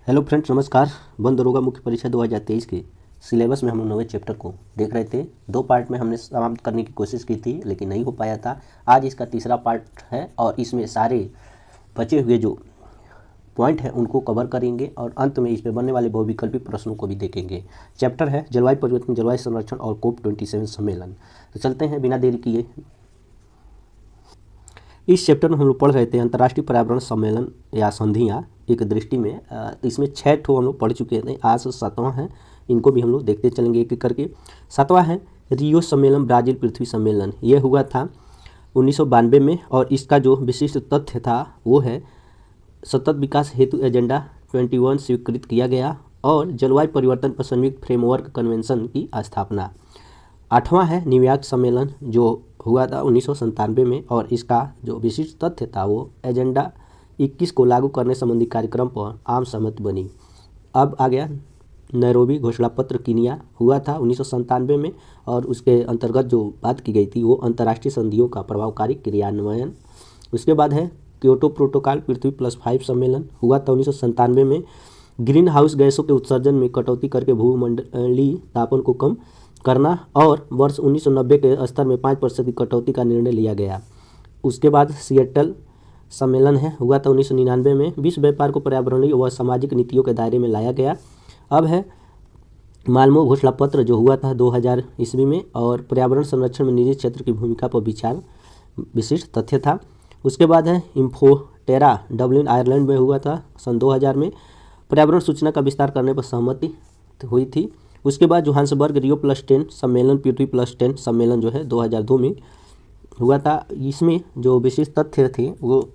Hello friends, नमस्कार। One दरोगा मुख्य परीक्षा 2023 के सिलेबस में हम लोग नवे चैप्टर को देख रहे थे। 2 पार्ट में हमने समाप्त करने की कोशिश की थी, लेकिन नहीं हो पाया था। आज इसका तीसरा पार्ट है और इसमें सारे बचे हुए जो पॉइंट हैं उनको कवर करेंगे और अंत में इस पर बनने वाले बहुविकल्पी प्रश्नों को भी देखेंगे। चैप्टर है जलवायु परिवर्तन, जलवायु संरक्षण और COP27 सम्मेलन। तो चलते हैं बिना देरी किए। इस चैप्टर में हम लोग पढ़ रहे थे अंतर्राष्ट्रीय पर्यावरण सम्मेलन या संधियाँ एक दृष्टि में। इसमें 6 ठो हम लोग पढ़ चुके थे, आज 7वां है। इनको भी हम लोग देखते चलेंगे एक एक करके। 7वां है रियो सम्मेलन, ब्राज़ील पृथ्वी सम्मेलन। ये हुआ था 1992 में और इसका जो विशिष्ट तथ्य था वो है सतत विकास हेतु एजेंडा 21 स्वीकृत किया गया और जलवायु परिवर्तन पर संयुक्त फ्रेमवर्क कन्वेंशन की स्थापना। 8वां है न्यूयॉर्क सम्मेलन जो हुआ था 1997 में और इसका जो विशिष्ट तथ्य था वो एजेंडा 21 को लागू करने संबंधी कार्यक्रम पर आम सहमति बनी। अब आ गया नैरोबी घोषणा पत्र, कीनिया, हुआ था 1997 में और उसके अंतर्गत जो बात की गई थी वो अंतर्राष्ट्रीय संधियों का प्रभावकारी क्रियान्वयन। उसके बाद है क्योटो प्रोटोकॉल, पृथ्वी +5 सम्मेलन, हुआ था 1997 में। ग्रीन हाउस गैसों के उत्सर्जन में कटौती करके भूमंडलीय तापन को कम करना और वर्ष 1990 के स्तर में 5% की कटौती का निर्णय लिया गया। उसके बाद सिएटल सम्मेलन है, हुआ था 1999 में। विश्व व्यापार को पर्यावरणीय व सामाजिक नीतियों के दायरे में लाया गया। अब है माल्मो घोषणा पत्र जो हुआ था 2000 ईस्वी में और पर्यावरण संरक्षण में निजी क्षेत्र की भूमिका पर विचार विशिष्ट तथ्य था। उसके बाद है इन्फोटेरा, डबलिन आयरलैंड में, हुआ था सन 2000 में। पर्यावरण सूचना का विस्तार करने पर सहमति हुई थी। उसके बाद जोहान्सबर्ग रियो +10 सम्मेलन, पृथ्वी +10 सम्मेलन जो है 2002 में हुआ था। इसमें जो विशेष तथ्य थे वो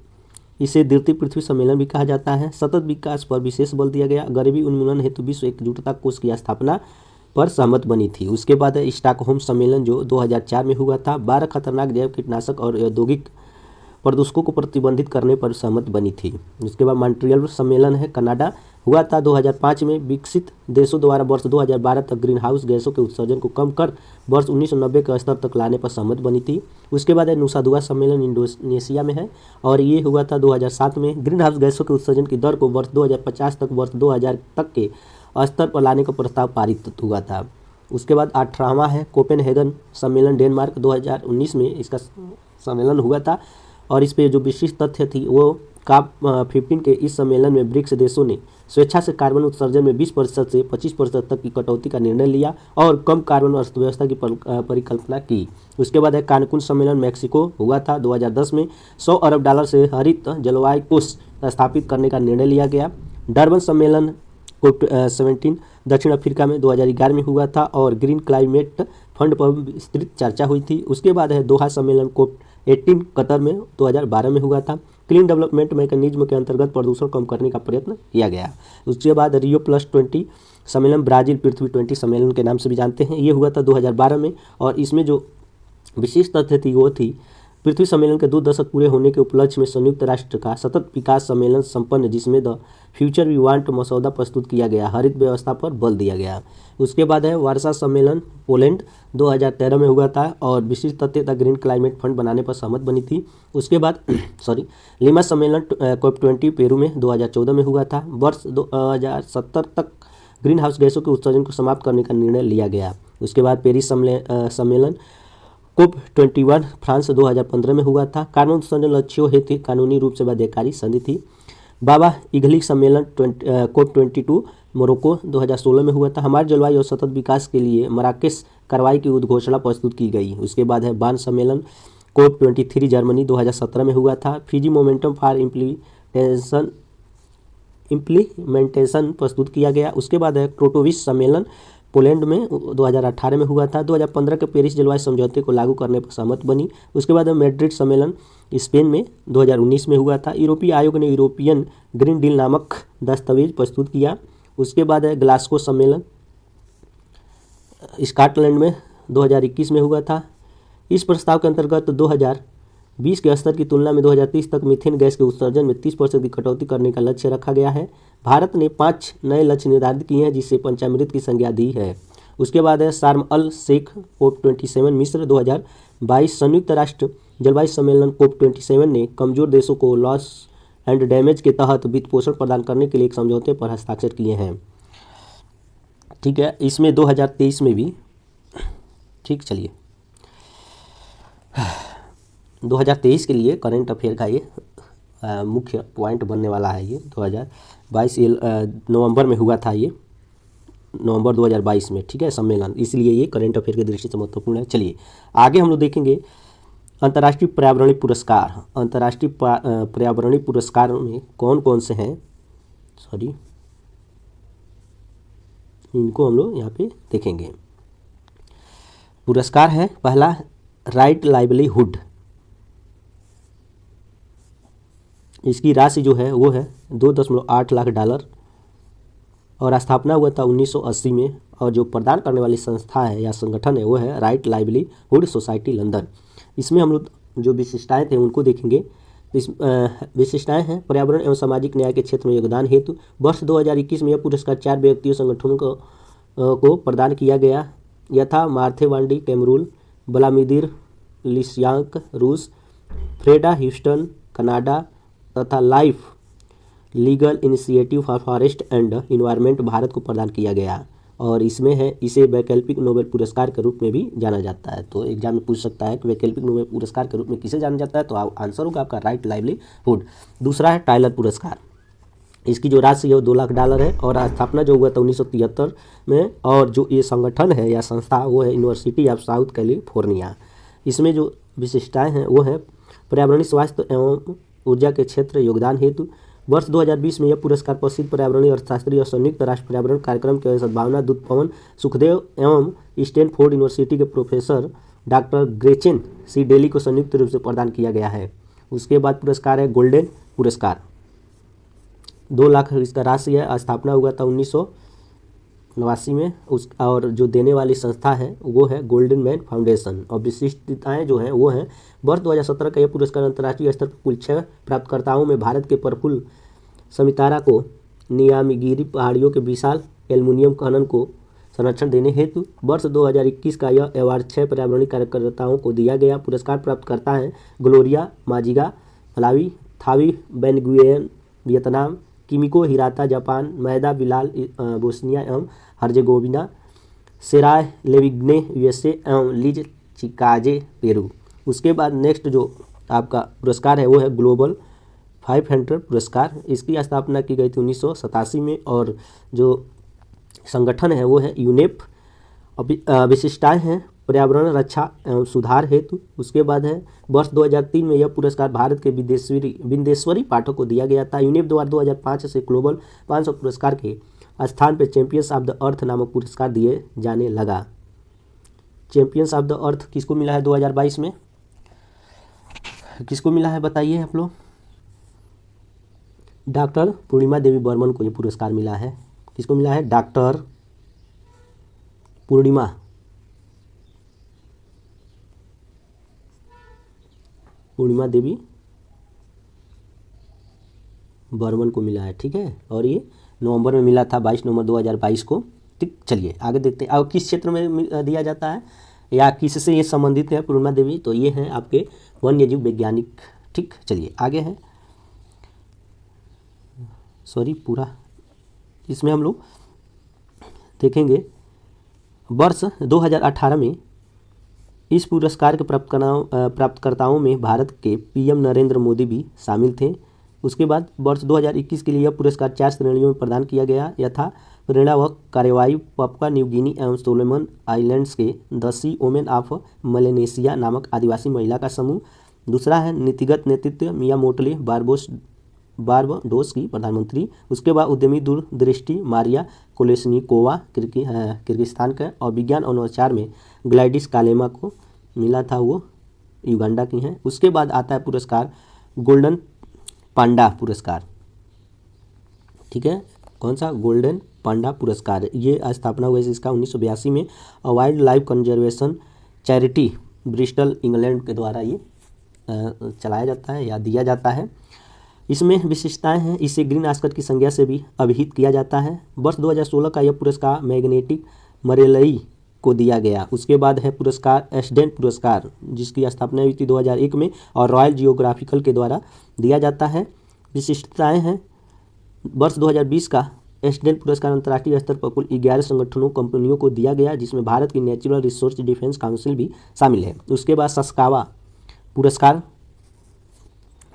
इसे द्वितीय पृथ्वी सम्मेलन भी कहा जाता है। सतत विकास पर विशेष बल दिया गया। गरीबी उन्मूलन हेतु विश्व एकजुटता कोष की स्थापना पर सहमत बनी थी। उसके बाद है स्टॉकहोम सम्मेलन जो 2004 में हुआ था। 12 खतरनाक जैव कीटनाशक और औद्योगिक प्रदूषकों को प्रतिबंधित करने पर सहमत बनी थी। उसके बाद मॉन्ट्रियल सम्मेलन है, कनाडा, हुआ था 2005 में। विकसित देशों द्वारा वर्ष 2012 तक ग्रीन हाउस गैसों के उत्सर्जन को कम कर वर्ष 1990 के स्तर तक लाने पर सहमत बनी थी। उसके बाद है नुसा दुआ सम्मेलन, इंडोनेशिया में है और ये हुआ था 2007 में। ग्रीन हाउस गैसों के उत्सर्जन की दर को वर्ष 2050 तक वर्ष 2000 तक के स्तर पर लाने का प्रस्ताव पारित हुआ था। उसके बाद 18वां है कोपेनहेगन सम्मेलन, डेनमार्क, 2019 में इसका सम्मेलन हुआ था और इस पर जो विशिष्ट तथ्य थी वो COP15 के इस सम्मेलन में ब्रिक्स देशों ने स्वेच्छा से कार्बन उत्सर्जन में 20% से 25% तक की कटौती का निर्णय लिया और कम कार्बन अर्थव्यवस्था की परिकल्पना की। उसके बाद है कानकुन सम्मेलन, मैक्सिको, हुआ था 2010 में। $100 अरब से हरित जलवायु कोष स्थापित करने का निर्णय लिया गया। डरबन सम्मेलन COP17 दक्षिण अफ्रीका में 2011 में हुआ था और ग्रीन क्लाइमेट फंड पर विस्तृत चर्चा हुई थी। उसके बाद है दोहा सम्मेलन COP18 कतर में 2012 में हुआ था। क्लीन डेवलपमेंट मैकेनिज्म के अंतर्गत प्रदूषण कम करने का प्रयत्न किया गया। उसके बाद रियो +20 सम्मेलन, ब्राज़ील पृथ्वी 20 सम्मेलन के नाम से भी जानते हैं, ये हुआ था 2012 में और इसमें जो विशेष तथ्य थी वो थी पृथ्वी सम्मेलन के 2 दशक पूरे होने के उपलक्ष्य में संयुक्त राष्ट्र का सतत विकास सम्मेलन संपन्न, जिसमें द फ्यूचर वी वांट मसौदा प्रस्तुत किया गया। हरित व्यवस्था पर बल दिया गया। उसके बाद है वार्सा सम्मेलन, पोलैंड, 2013 में हुआ था और विशिष्ट तथ्य था ग्रीन क्लाइमेट फंड बनाने पर सहमत बनी थी। उसके बाद लीमा सम्मेलन COP20 पेरू में 2014 में हुआ था। वर्ष 2070 तक ग्रीन हाउस गैसों के उत्सर्जन को समाप्त करने का निर्णय लिया गया। उसके बाद पेरिस सम्मेलन COP21 फ्रांस 2015 में हुआ था। कार्बन उत्सर्जन लक्ष्यों हेतु कानूनी रूप से बाध्यकारी संधि थी। बाबा इगलिक सम्मेलन COP22 मोरक्को 2016 में हुआ था। हमारे जलवायु और सतत विकास के लिए मराकेश कार्रवाई की उद्घोषणा प्रस्तुत की गई। उसके बाद है बान सम्मेलन COP23 जर्मनी 2017 में हुआ था। फिजी मोमेंटम फॉर इम्प्लीमेंटेशन प्रस्तुत किया गया। उसके बाद है क्रोटोविस सम्मेलन पोलैंड में 2018 में हुआ था। 2015 के पेरिस जलवायु समझौते को लागू करने पर सहमत बनी। उसके बाद मैड्रिड सम्मेलन स्पेन में 2019 में हुआ था। यूरोपीय आयोग ने यूरोपियन ग्रीन डील नामक दस्तावेज प्रस्तुत किया। उसके बाद है ग्लासगो सम्मेलन स्कॉटलैंड में 2021 में हुआ था। इस प्रस्ताव के अंतर्गत 2020 के स्तर की तुलना में 2030 तक मीथेन गैस के उत्सर्जन में 30% की कटौती करने का लक्ष्य रखा गया है। भारत ने 5 नए लक्ष्य निर्धारित किए हैं जिससे पंचामृत की संज्ञा दी है। उसके बाद है शार्म अल शेख COP27 मिस्र 2022। संयुक्त राष्ट्र जलवायु सम्मेलन COP27 ने कमजोर देशों को लॉस एंड डैमेज के तहत वित्त पोषण प्रदान करने के लिए एक समझौते पर हस्ताक्षर किए हैं। ठीक है, इसमें 2023 में भी, ठीक, चलिए 2023 के लिए करंट अफेयर का ये मुख्य पॉइंट बनने वाला है। ये 2022 नवंबर में हुआ था, ये नवंबर 2022 में, ठीक है, सम्मेलन, इसलिए ये करंट अफेयर की दृष्टि से महत्वपूर्ण है। चलिए आगे हम लोग देखेंगे अंतर्राष्ट्रीय पर्यावरणीय पुरस्कार। अंतर्राष्ट्रीय पर्यावरणीय पुरस्कार में कौन कौन से हैं, सॉरी, इनको हम लोग यहाँ पे देखेंगे। पुरस्कार है पहला राइट लाइवलीहुड, इसकी राशि जो है वो है 2.8 लाख डॉलर और स्थापना हुआ था 1980 में, और जो प्रदान करने वाली संस्था है या संगठन है वो है राइट लाइवलीहुड सोसाइटी लंदन। इसमें हम लोग जो विशिष्टताएं थे उनको देखेंगे। इस विशिष्टताएं हैं पर्यावरण एवं सामाजिक न्याय के क्षेत्र में योगदान हेतु वर्ष 2021 में यह पुरस्कार 4 व्यक्तियों संगठनों को प्रदान किया गया। यथा मार्थे वांडी कैमरून, ब्लामिदिर लिस्यांक रूस, फ्रेडा ह्यूस्टन कनाडा तथा life legal initiative for forest and environment Bharat को प्रदान किया गया। और इसमें है, इसे वैकल्पिक नोबेल पुरस्कार के रूप में भी जाना जाता है। तो एग्जाम में पूछ सकता है कि वैकल्पिक नोबेल पुरस्कार के रूप में किसे जाना जाता है, तो आंसर होगा आपका राइट लाइवलीहुड। दूसरा है टाइलर पुरस्कार, इसकी जो राशि है वो 2 लाख डॉलर है और स्थापना जो हुआ था 1973 में, और जो ये संगठन है या संस्था वो है यूनिवर्सिटी ऑफ साउथ कैलिफोर्निया। इसमें जो विशिष्टताएं हैं वो है पर्यावरणीय स्वास्थ्य एवं ऊर्जा के क्षेत्र योगदान हेतु वर्ष 2020 में यह पुरस्कार प्रसिद्ध पर्यावरणीय अर्थशास्त्री और संयुक्त राष्ट्र पर्यावरण कार्यक्रम के सद्भावना दूत पवन सुखदेव एवं स्टैनफोर्ड यूनिवर्सिटी के प्रोफेसर डॉक्टर ग्रेचेन सी डेली को संयुक्त रूप से प्रदान किया गया है। उसके बाद पुरस्कार है गोल्डन पुरस्कार, 2 लाख इसका राशि है, स्थापना हुआ था 1989 में, और जो देने वाली संस्था है वो है गोल्डन मैन फाउंडेशन। और विशिष्टताएं जो हैं वो हैं वर्ष 2017 का यह पुरस्कार अंतर्राष्ट्रीय स्तर पर कुल 6 प्राप्तकर्ताओं में भारत के प्रफुल्ल समितारा को नियामीगिरी पहाड़ियों के विशाल एल्युमिनियम खनन को संरक्षण देने हेतु वर्ष 2021 का यह अवार्ड 6 पर्यावरणीय कार्यकर्ताओं को दिया गया। पुरस्कार प्राप्तकर्ता हैं Gloria Majiga Malawi, Thawi Benguen Vietnam, Kimiko Hirata Japan, Maida Bilal Bosnia एवं हर्जेगोविना, सेराय लेविग्ने यूएसए एवं लिज चिकाजे पेरू। उसके बाद नेक्स्ट जो आपका पुरस्कार है वो है ग्लोबल 500 पुरस्कार। इसकी स्थापना की गई थी 1987 में और जो संगठन है वो है यूनेप। विशिष्टताएं हैं पर्यावरण रक्षा एवं सुधार हेतु। उसके बाद है वर्ष 2003 में यह पुरस्कार भारत के बिंदेश्वरी पाठक को दिया गया था। यूनेप द्वारा 2005 से ग्लोबल 500 पुरस्कार के स्थान पर चैंपियंस ऑफ द अर्थ नामक पुरस्कार दिए जाने लगा। चैंपियंस ऑफ द अर्थ किसको मिला है 2022 में, किसको मिला है बताइए आप लोग। डॉक्टर पूर्णिमा देवी बर्मन को ये पुरस्कार मिला है। किसको मिला है, डॉक्टर पूर्णिमा देवी बर्मन को मिला है, ठीक है। और ये नवंबर में मिला था, 22 नवंबर 2022 को। ठीक, चलिए आगे देखते हैं अब किस क्षेत्र में दिया जाता है या किससे ये संबंधित है पूर्णिमा देवी, तो ये हैं आपके वन्यजीव वैज्ञानिक। ठीक, चलिए आगे है, सॉरी पूरा इसमें हम लोग देखेंगे वर्ष 2018 में इस पुरस्कार के प्राप्तकर्ताओं में भारत के पीएम नरेंद्र मोदी भी शामिल थे। उसके बाद वर्ष 2021 के लिए यह पुरस्कार 4 श्रेणियों में प्रदान किया गया। यथा प्रेरणा व कार्यवाही पापुआ न्यू गिनी एवं सोलोमन आइलैंड्स के the sea women of Melanesia नामक आदिवासी महिला का समूह। दूसरा है नीतिगत नेतृत्व मिया मोटले बारबाडोस की प्रधानमंत्री। उसके बाद उद्यमी दूरदृष्टि मारिया कोलेस्निकोवा किर्गिस्तान का। और विज्ञान और नवाचार में ग्लैडिस कालेमा को मिला था, वो युगांडा की हैं। उसके बाद आता है पुरस्कार गोल्डन पांडा पुरस्कार, ठीक है। कौन सा, गोल्डन पांडा पुरस्कार। ये स्थापना हुई इसका 1982 में और wild life conservation charity Bristol England के द्वारा ये चलाया जाता है या दिया जाता है। इसमें विशेषताएं हैं, इसे ग्रीन ऑस्कर की संज्ञा से भी अभिहित किया जाता है। वर्ष 2016 का यह पुरस्कार मैग्नेटिक मरेलई को दिया गया। उसके बाद है पुरस्कार एस्डेन पुरस्कार, जिसकी स्थापना हुई थी 2001 में और रॉयल जियोग्राफिकल के द्वारा दिया जाता है। विशिष्टताएं हैं, वर्ष 2020 का एस्डेन पुरस्कार अंतर्राष्ट्रीय स्तर पर कुल 11 संगठनों कंपनियों को दिया गया, जिसमें भारत की नेचुरल रिसोर्स डिफेंस काउंसिल भी शामिल है। उसके बाद सस्कावा पुरस्कार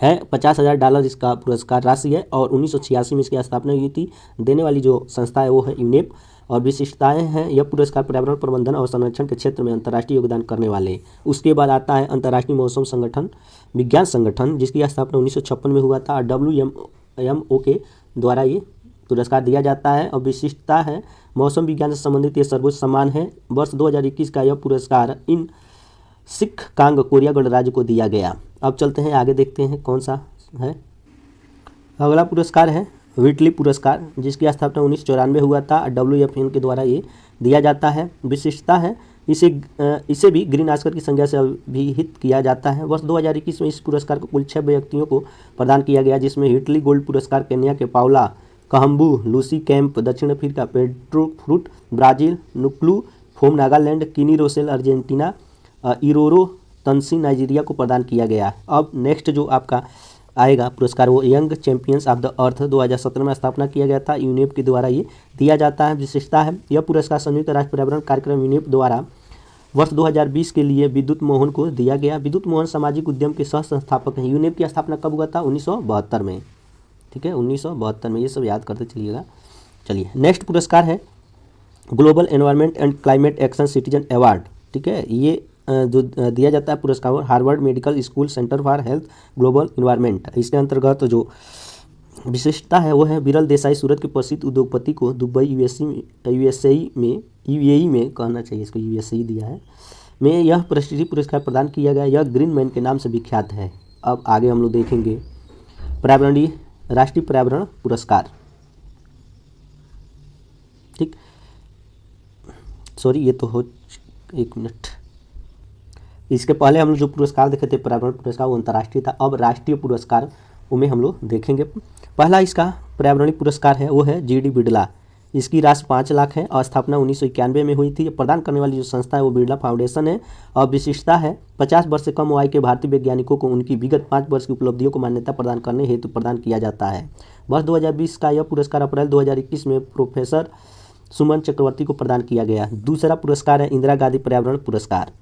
है, $50,000 इसका पुरस्कार राशि है और 1986 में इसकी स्थापना हुई थी। देने वाली जो संस्था है वो है यूनेप। और विशिष्टताएं हैं, यह पुरस्कार पर्यावरण प्रबंधन और संरक्षण के क्षेत्र में अंतर्राष्ट्रीय योगदान करने वाले। उसके बाद आता है अंतर्राष्ट्रीय मौसम संगठन विज्ञान संगठन, जिसकी स्थापना 1956 में हुआ था और WMO के द्वारा ये पुरस्कार दिया जाता है। और विशिष्टता है, मौसम विज्ञान से संबंधित ये सर्वोच्च सम्मान है। वर्ष 2021 का यह पुरस्कार इन सिख कांग कोरिया गणराज्य को दिया गया। अब चलते हैं आगे, देखते हैं कौन सा है। अगला पुरस्कार है व्हिटली पुरस्कार, जिसकी स्थापना 1994 हुआ था। WFN के द्वारा ये दिया जाता है। विशिष्टता है, इसे भी ग्रीन ऑस्कर की संज्ञा से अभिहित किया जाता है। वर्ष 2021 में इस पुरस्कार को कुल 6 व्यक्तियों को प्रदान किया गया, जिसमें व्हिटली गोल्ड पुरस्कार केन्या के पाउला कहम्बू, लूसी कैंप दक्षिण Africa, Pedro Fruet Brazil, Nuklu Phom Nagaland, Kini Roesler Argentina, Iroro Tanshi Nigeria को प्रदान किया गया। अब नेक्स्ट जो आपका आएगा पुरस्कार वो young champions of the earth 2017 में स्थापना किया गया था। यूनेप के द्वारा ये दिया जाता है। विशेषता है, यह पुरस्कार संयुक्त राष्ट्र पर्यावरण कार्यक्रम यूनेप द्वारा वर्ष 2020 के लिए विद्युत मोहन को दिया गया। विद्युत मोहन सामाजिक उद्यम के सह संस्थापक हैं। यूनेप की स्थापना कब हुआ था? 1972 में। ठीक है, 1972 में। ये सब याद करते चलिएगा। चलिए नेक्स्ट पुरस्कार है global environment and climate action citizen award. ठीक है, ये जो दिया जाता है पुरस्कार Harvard medical school centre for health global environment. इसके अंतर्गत जो विशिष्टता है वो है विरल देसाई, सूरत के प्रसिद्ध उद्योगपति को दुबई यूएई में कहना चाहिए, इसको यूएसए दिया है, में यह प्रेस्टीजियस पुरस्कार प्रदान किया गया। यह ग्रीन मैन के नाम से विख्यात है। अब आगे हम लोग देखेंगे पर्यावरणीय राष्ट्रीय पर्यावरण पुरस्कार। ठीक, सॉरी, ये तो हो, एक मिनट, इसके पहले हम लोग जो पुरस्कार देखे थे पर्यावरण पुरस्कार वो अंतर्राष्ट्रीय था। अब राष्ट्रीय पुरस्कार उनमें हम लोग देखेंगे। पहला इसका पर्यावरणीय पुरस्कार है वो है GD बिड़ला। इसकी राशि 5 लाख है और स्थापना 1991 में हुई थी। प्रदान करने वाली जो संस्था है वो बिड़ला फाउंडेशन है। और विशिष्टता है 50 वर्ष से कम आयु के भारतीय वैज्ञानिकों को उनकी विगत 5 वर्ष की उपलब्धियों को मान्यता प्रदान करने हेतु प्रदान किया जाता है। वर्ष 2020 का यह पुरस्कार अप्रैल 2021 में प्रोफेसर सुमन चक्रवर्ती को प्रदान किया गया। दूसरा पुरस्कार है इंदिरा गांधी पर्यावरण पुरस्कार।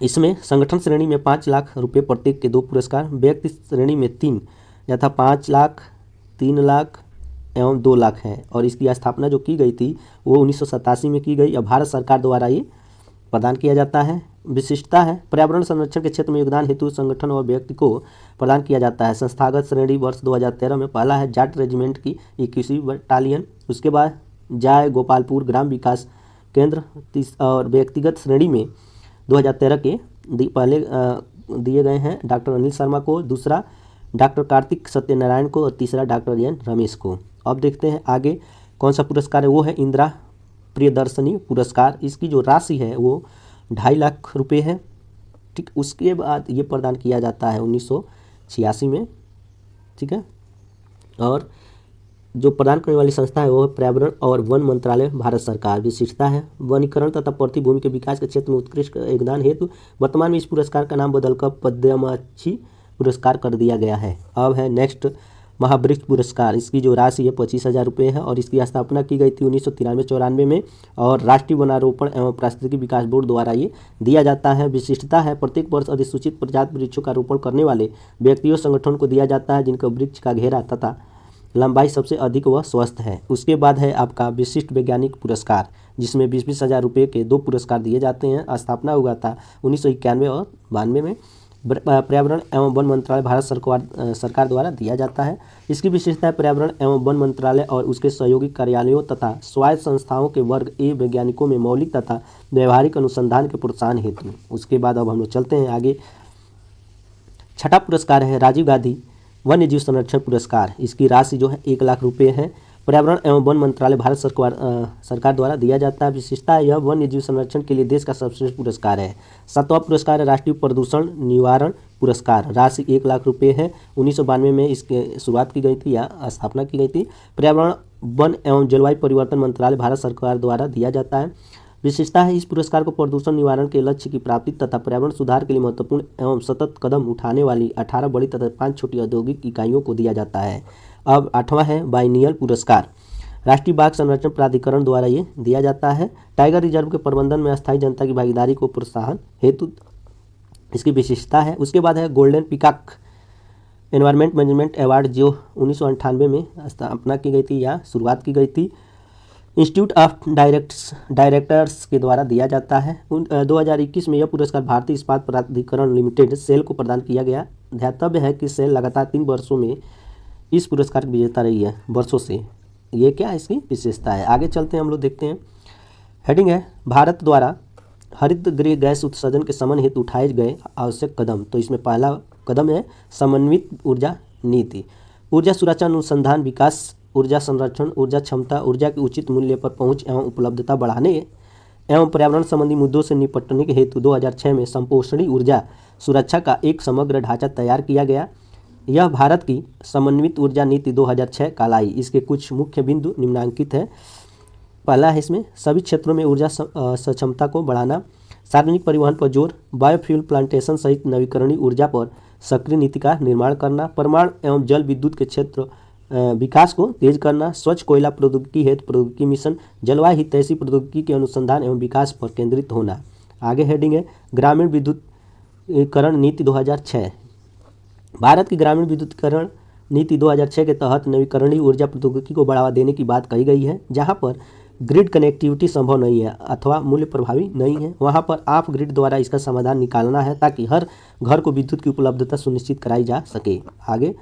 इसमें संगठन श्रेणी में 5 लाख रुपए प्रत्येक के 2 पुरस्कार, व्यक्ति श्रेणी में 3 यथा 5 लाख, 3 लाख एवं 2 लाख है। और इसकी स्थापना जो की गई थी वो 1987 में की गई। अब भारत सरकार द्वारा ये प्रदान किया जाता है। विशिष्टता है पर्यावरण संरक्षण के क्षेत्र में योगदान हेतु संगठन और व्यक्ति को प्रदान किया जाता है। संस्थागत श्रेणी वर्ष 2013 में पहला है जाट रेजिमेंट की 21वीं बटालियन। उसके बाद जाय गोपालपुर ग्राम विकास केंद्र। और व्यक्तिगत श्रेणी में 2013 के पहले दिए गए हैं डॉक्टर अनिल शर्मा को, दूसरा डॉक्टर कार्तिक सत्यनारायण को और तीसरा डॉक्टर एन रमेश को। अब देखते हैं आगे कौन सा पुरस्कार है, वो है इंदिरा प्रियदर्शनी पुरस्कार। इसकी जो राशि है वो 2.5 लाख रुपए है। ठीक, उसके बाद ये प्रदान किया जाता है 1986 में। ठीक है, और जो प्रदान करने वाली संस्था है वो है पर्यावरण और वन मंत्रालय भारत सरकार। विशिष्टता है वनीकरण तथा पृथ्वी भूमि के विकास के क्षेत्र में उत्कृष्ट योगदान हेतु वर्तमान में इस पुरस्कार का नाम बदलकर पद्मश्री पुरस्कार कर दिया गया है। अब है नेक्स्ट महावृक्ष पुरस्कार। इसकी जो राशि है 25,000 रुपये है और इसकी स्थापना की गई थी 1993-94 में और राष्ट्रीय वनारोपण एवं पारिस्थितिकी विकास बोर्ड द्वारा ये दिया जाता है। विशिष्टता है प्रत्येक वर्ष अधिसूचित प्रजाति वृक्षों का रोपण करने वाले व्यक्तियों संगठन को दिया जाता है जिनका वृक्ष का घेरा तथा लंबाई सबसे अधिक व स्वस्थ है। उसके बाद है आपका विशिष्ट वैज्ञानिक पुरस्कार, जिसमें 20,000 रुपये के 2 पुरस्कार दिए जाते हैं। स्थापना हुआ था 1991 और 92 में। पर्यावरण एवं वन मंत्रालय भारत सरकार द्वारा दिया जाता है। इसकी विशेषता है पर्यावरण एवं वन मंत्रालय और उसके सहयोगी कार्यालयों तथा स्वायत्त संस्थाओं के वर्ग ए वैज्ञानिकों में मौलिक तथा व्यवहारिक अनुसंधान के प्रोत्साहन हेतु। उसके बाद अब हम लोग चलते हैं आगे। छठा पुरस्कार है राजीव गांधी वन्य जीव संरक्षण पुरस्कार। इसकी राशि जो है 1 लाख रुपये है। पर्यावरण एवं वन मंत्रालय भारत सरकार द्वारा दिया जाता है। विशेषता है यह वन्य जीव संरक्षण के लिए देश का सर्वश्रेष्ठ पुरस्कार है। 7वां पुरस्कार है राष्ट्रीय प्रदूषण निवारण पुरस्कार। राशि 1 लाख रुपये है। 1992 में इसकी शुरुआत की गई थी या स्थापना की गई थी। पर्यावरण वन एवं जलवायु परिवर्तन मंत्रालय भारत सरकार द्वारा दिया जाता है। विशेषता है, इस पुरस्कार को प्रदूषण निवारण के लक्ष्य की प्राप्ति तथा पर्यावरण सुधार के लिए महत्वपूर्ण एवं सतत कदम उठाने वाली 18 बड़ी तथा 5 छोटी औद्योगिक इकाइयों को दिया जाता है। अब 8वां है बाइनियल पुरस्कार। राष्ट्रीय बाघ संरक्षण प्राधिकरण द्वारा ये दिया जाता है। टाइगर रिजर्व के प्रबंधन में अस्थायी जनता की भागीदारी को प्रोत्साहन हेतु इसकी विशेषता है। उसके बाद है golden peacock environment management award, जो 1998 में स्थापना की गई थी या शुरुआत की गई थी। इंस्टीट्यूट ऑफ डायरेक्टर्स के द्वारा दिया जाता है। 2021 में यह पुरस्कार भारतीय इस्पात प्राधिकरण लिमिटेड सेल को प्रदान किया गया। ध्यातव्य है कि सेल लगातार 3 वर्षों में इस पुरस्कार की विजेता रही है वर्षों से। ये क्या इसकी विशेषता है। आगे चलते हैं, हम लोग देखते हैं। हेडिंग है भारत द्वारा हरित गृह गैस उत्सर्जन के शमन हेतु उठाए गए आवश्यक कदम। तो इसमें पहला कदम है समन्वित ऊर्जा नीति। ऊर्जा सुरक्षा अनुसंधान विकास, ऊर्जा संरक्षण, ऊर्जा क्षमता, ऊर्जा के उचित मूल्य पर पहुंच एवं उपलब्धता बढ़ाने एवं पर्यावरण संबंधी मुद्दों से निपटने के हेतु 2006 में संपोषणी ऊर्जा सुरक्षा का एक समग्र ढांचा तैयार किया गया। यह भारत की समन्वित ऊर्जा नीति 2006 कहलाई। इसके कुछ मुख्य बिंदु निम्नांकित है। पहला है इसमें सभी क्षेत्रों में ऊर्जा सक्षमता को बढ़ाना, सार्वजनिक परिवहन पर जोर, बायोफ्यूल प्लांटेशन सहित नवीकरणीय ऊर्जा पर सक्रिय नीति का निर्माण करना, परमाणु एवं जल विद्युत के क्षेत्र विकास को तेज करना, स्वच्छ कोयला प्रौद्योगिकी हेतु प्रौद्योगिकी मिशन, जलवायु हितैषी प्रौद्योगिकी के अनुसंधान एवं विकास पर केंद्रित होना। आगे हेडिंग है ग्रामीण विद्युतीकरण नीति 2006। भारत की ग्रामीण विद्युतीकरण नीति 2006 के तहत नवीकरणीय ऊर्जा प्रौद्योगिकी को बढ़ावा देने की बात कही गई है। जहां पर ग्रिड कनेक्टिविटी संभव नहीं है अथवा मूल्य प्रभावी नहीं है, वहां पर ऑफ ग्रिड द्वारा इसका समाधान निकालना है ताकि हर घर को विद्युत की उपलब्धता सुनिश्चित कराई जा सके। आगे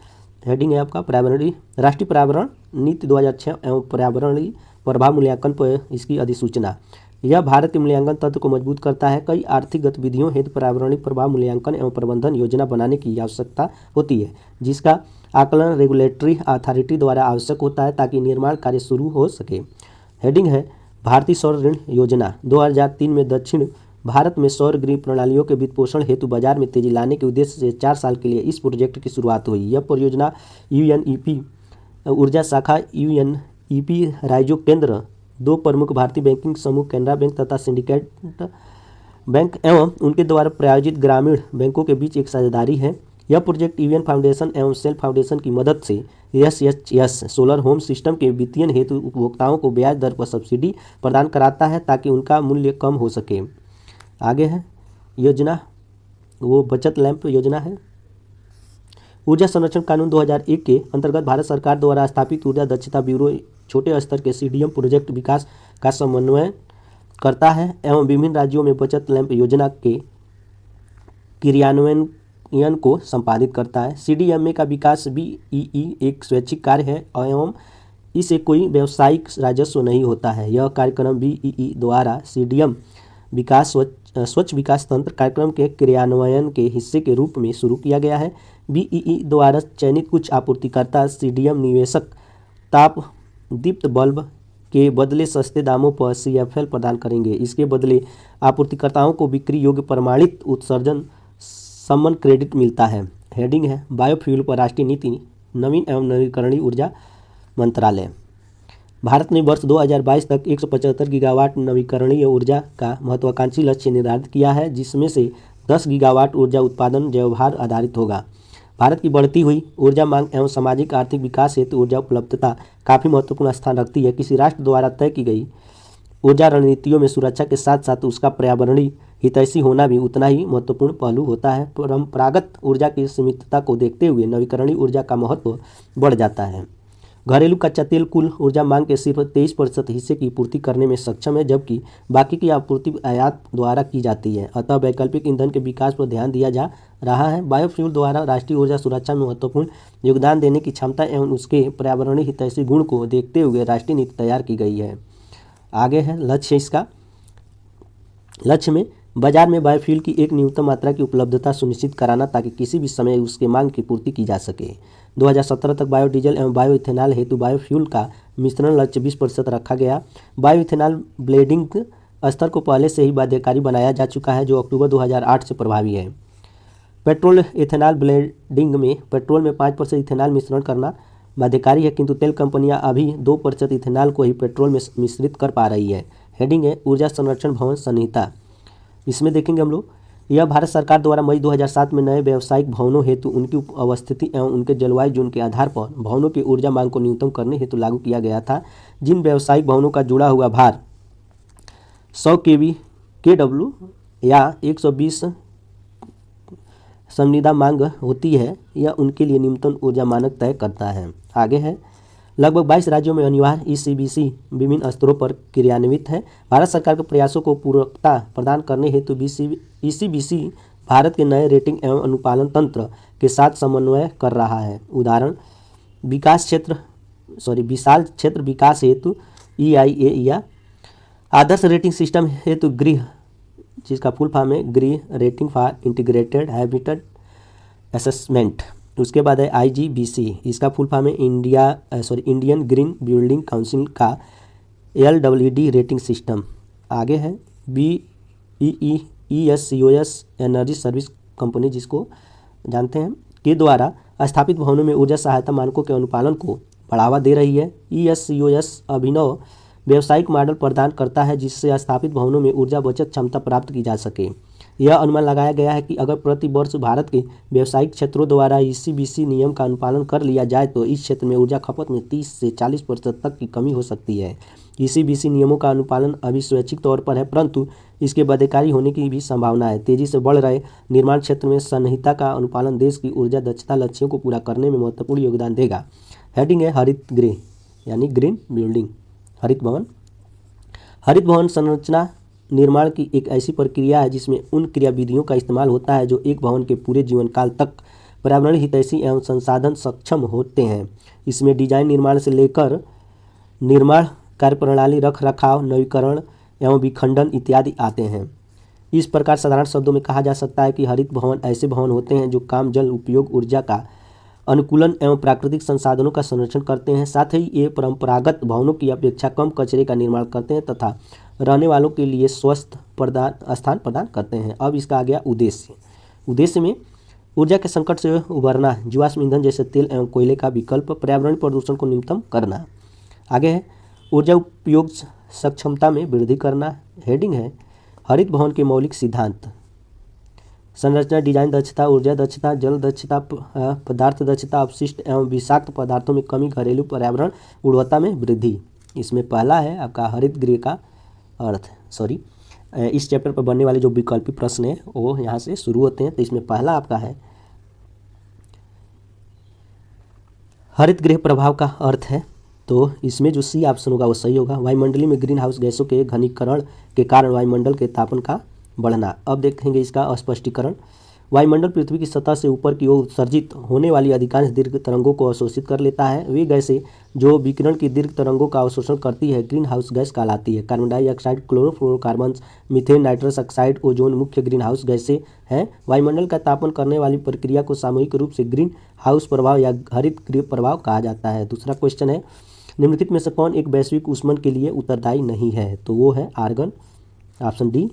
हेडिंग है आपका पर्यावरणीय राष्ट्रीय पर्यावरण नीति 2006 एवं पर्यावरणीय प्रभाव मूल्यांकन पर इसकी अधिसूचना। यह भारत के मूल्यांकन तंत्र को मजबूत करता है। कई आर्थिक गतिविधियों हेतु पर्यावरणीय प्रभाव मूल्यांकन एवं प्रबंधन योजना बनाने की आवश्यकता होती है, जिसका आकलन रेगुलेटरी अथॉरिटी द्वारा आवश्यक होता है ताकि निर्माण कार्य शुरू हो सके। हेडिंग है भारतीय सौर ऋण योजना। 2003 में दक्षिण भारत में सौर गृह प्रणालियों के वित्तपोषण हेतु बाजार में तेजी लाने के उद्देश्य से 4 साल के लिए इस प्रोजेक्ट की शुरुआत हुई। यह परियोजना यूएनईपी ऊर्जा शाखा, यूएनईपी राइजो केंद्र, 2 प्रमुख भारतीय बैंकिंग समूह कैनरा बैंक तथा सिंडिकेट बैंक एवं उनके द्वारा प्रायोजित ग्रामीण बैंकों के बीच एक साझेदारी है। यह प्रोजेक्ट यूएन फाउंडेशन एवं सेल फाउंडेशन की मदद से एसएचएस सोलर होम सिस्टम के वित्तीयन हेतु उपभोक्ताओं को ब्याज दर पर सब्सिडी प्रदान कराता है ताकि उनका मूल्य कम हो सके। आगे है योजना, वो बचत लैंप योजना है। ऊर्जा संरक्षण कानून 2001 के अंतर्गत भारत सरकार द्वारा स्थापित ऊर्जा दक्षता ब्यूरो छोटे स्तर के सीडीएम प्रोजेक्ट विकास का समन्वय करता है एवं विभिन्न राज्यों में बचत लैंप योजना के क्रियान्वयन को संपादित करता है। सीडीएमए का विकास बीईई एक स्वैच्छिक कार्य है एवं इसे कोई व्यावसायिक राजस्व नहीं होता है। यह कार्यक्रम बीईई द्वारा सीडीएम विकास स्वच्छ विकास तंत्र कार्यक्रम के क्रियान्वयन के हिस्से के रूप में शुरू किया गया है। बीईई द्वारा चयनित कुछ आपूर्तिकर्ता सीडीएम निवेशक ताप दीप्त बल्ब के बदले सस्ते दामों पर सीएफएल प्रदान करेंगे। इसके बदले आपूर्तिकर्ताओं को बिक्री योग्य प्रमाणित उत्सर्जन सम्मान क्रेडिट मिलता है। हेडिंग है बायोफ्यूल पर राष्ट्रीय नीति, नवीन एवं नवीकरणीय ऊर्जा मंत्रालय। भारत ने वर्ष 2022 तक 175 गीगावाट नवीकरणीय ऊर्जा का महत्वाकांक्षी लक्ष्य निर्धारित किया है, जिसमें से 10 गीगावाट ऊर्जा उत्पादन जैवभार आधारित होगा। भारत की बढ़ती हुई ऊर्जा मांग एवं सामाजिक आर्थिक विकास हेतु ऊर्जा उपलब्धता काफ़ी महत्वपूर्ण स्थान रखती है। किसी राष्ट्र द्वारा तय की गई ऊर्जा रणनीतियों में सुरक्षा के साथ साथ उसका पर्यावरणीय हितैषी होना भी उतना ही महत्वपूर्ण पहलू होता है। परंपरागत ऊर्जा की सीमितता को देखते हुए नवीकरणीय ऊर्जा का महत्व बढ़ जाता है। घरेलू कच्चा तेल कुल ऊर्जा मांग के सिर्फ 23% हिस्से की पूर्ति करने में सक्षम है, जबकि बाकी की आपूर्ति आयात द्वारा की जाती है। अतः वैकल्पिक ईंधन के विकास पर ध्यान दिया जा रहा है। बायोफ्यूल द्वारा राष्ट्रीय ऊर्जा सुरक्षा में महत्वपूर्ण योगदान देने की क्षमता एवं उसके पर्यावरणीय हितैषी गुण को देखते हुए राष्ट्रीय नीति तैयार की गई है। आगे है लक्ष्य। इसका लक्ष्य में बाजार में बायोफ्यूल की एक न्यूनतम मात्रा की उपलब्धता सुनिश्चित कराना ताकि किसी भी समय उसके मांग की पूर्ति की जा सके। 2017 तक बायोडीजल एवं बायोइथेनॉल हेतु बायोफ्यूल का मिश्रण लक्ष्य 20% रखा गया। बायोइथेनॉल ब्लेंडिंग स्तर को पहले से ही बाध्यकारी बनाया जा चुका है, जो अक्टूबर 2008 से प्रभावी है। पेट्रोल इथेनॉल ब्लेंडिंग में पेट्रोल में 5% इथेनॉल मिश्रण करना बाध्यकारी है, किंतु तेल कंपनियां अभी 2% इथेनॉल को ही पेट्रोल में मिश्रित कर पा रही है। हेडिंग है ऊर्जा संरक्षण भवन संहिता। इसमें देखेंगे हम लोग, यह भारत सरकार द्वारा मई 2007 में नए व्यावसायिक भवनों हेतु उनकी अवस्थिति एवं उनके जलवायु जोन के आधार पर भवनों की ऊर्जा मांग को न्यूनतम करने हेतु लागू किया गया था। जिन व्यावसायिक भवनों का जुड़ा हुआ भार 100 kW या 120 संविदा मांग होती है, यह उनके लिए न्यूनतम ऊर्जा मानक तय करता है। आगे है, लगभग 22 राज्यों में अनिवार्य ECBC विभिन्न स्तरों पर क्रियान्वित है। भारत सरकार के प्रयासों को पूरकता प्रदान करने हेतु ECBC भारत के नए रेटिंग एवं अनुपालन तंत्र के साथ समन्वय कर रहा है। उदाहरण, विशाल क्षेत्र विकास हेतु EIA या आदर्श रेटिंग सिस्टम हेतु गृह, जिसका फुल फॉर्म है गृह rating for integrated habitat assessment. उसके बाद है IGBC, इसका फुल फॉर्म है इंडियन ग्रीन बिल्डिंग काउंसिल का LEED रेटिंग सिस्टम। आगे है BEESCOS एनर्जी सर्विस कंपनी, जिसको जानते हैं, के द्वारा स्थापित भवनों में ऊर्जा सहायता मानकों के अनुपालन को बढ़ावा दे रही है। ESCOS अभिनव व्यावसायिक मॉडल प्रदान करता है जिससे स्थापित भवनों में ऊर्जा बचत क्षमता प्राप्त की जा सके। यह अनुमान लगाया गया है कि अगर प्रति वर्ष भारत के व्यावसायिक क्षेत्रों द्वारा ECBC नियम का अनुपालन कर लिया जाए तो इस क्षेत्र में ऊर्जा खपत में 30 से 40% तक की कमी हो सकती है। ECBC नियमों का अनुपालन अभी स्वैच्छिक तौर पर है, परंतु इसके बाध्यकारी होने की भी संभावना है। तेजी से बढ़ रहे निर्माण क्षेत्र में संहिता का अनुपालन देश की ऊर्जा दक्षता लक्ष्यों को पूरा करने में महत्वपूर्ण योगदान देगा। हेडिंग है हरित गृह यानी ग्रीन बिल्डिंग, हरित भवन। हरित भवन संरचना निर्माण की एक ऐसी प्रक्रिया है जिसमें उन क्रियाविधियों का इस्तेमाल होता है जो एक भवन के पूरे जीवन काल तक पर्यावरण हितैषी एवं संसाधन सक्षम होते हैं। इसमें डिजाइन निर्माण से लेकर निर्माण कार्यप्रणाली, रख रखाव, नवीकरण एवं विखंडन इत्यादि आते हैं। इस प्रकार साधारण शब्दों में कहा जा सकता है कि हरित भवन ऐसे भवन होते हैं जो काम, जल उपयोग, ऊर्जा का अनुकूलन एवं प्राकृतिक संसाधनों का संरक्षण करते हैं। साथ ही ये परंपरागत भवनों की अपेक्षा कम कचरे का निर्माण करते हैं तथा रहने वालों के लिए स्वस्थ स्थान प्रदान करते हैं। अब इसका आ गया उद्देश्य। उद्देश्य में ऊर्जा के संकट से उबरना, जीवाश्म ईंधन जैसे तेल एवं कोयले का विकल्प, पर्यावरण प्रदूषण को न्यूनतम करना। आगे है ऊर्जा उपयोग सक्षमता में वृद्धि करना। हेडिंग है हरित भवन के मौलिक सिद्धांत। संरचना, डिजाइन दक्षता, ऊर्जा दक्षता, जल दक्षता, पदार्थ दक्षता, अपशिष्ट एवं विषाक्त पदार्थों में कमी, घरेलू पर्यावरण गुणवत्ता में वृद्धि। इसमें पहला है आपका हरित गृह का अर्थ। इस चैप्टर पर बनने वाले जो विकल्पी प्रश्न है वो यहाँ से शुरू होते हैं। तो इसमें पहला आपका है हरित गृह प्रभाव का अर्थ है, तो इसमें जो सी ऑप्शन होगा वो सही होगा। वायुमंडलीय में ग्रीन हाउस गैसों के घनीकरण के कारण वायुमंडल के तापन का बढ़ना। अब देखेंगे इसका स्पष्टीकरण। वायुमंडल पृथ्वी की सतह से ऊपर की ओर उत्सर्जित होने वाली अधिकांश दीर्घ तरंगों को अवशोषित कर लेता है। वे गैसें जो विकिरण की दीर्घ तरंगों का अवशोषण करती है ग्रीन हाउस गैस कहलाती है। Carbon dioxide, chlorofluorocarbon, methane, nitrous oxide, ozone मुख्य ग्रीन हाउस गैसें हैं। वायुमंडल का तापन करने वाली प्रक्रिया को सामूहिक रूप से ग्रीन हाउस प्रभाव या हरित गृह प्रभाव कहा जाता है। दूसरा क्वेश्चन है निम्नलिखित में से कौन एक वैश्विक ऊष्मन के लिए उत्तरदायी नहीं है, तो वो है आर्गन, ऑप्शन डी।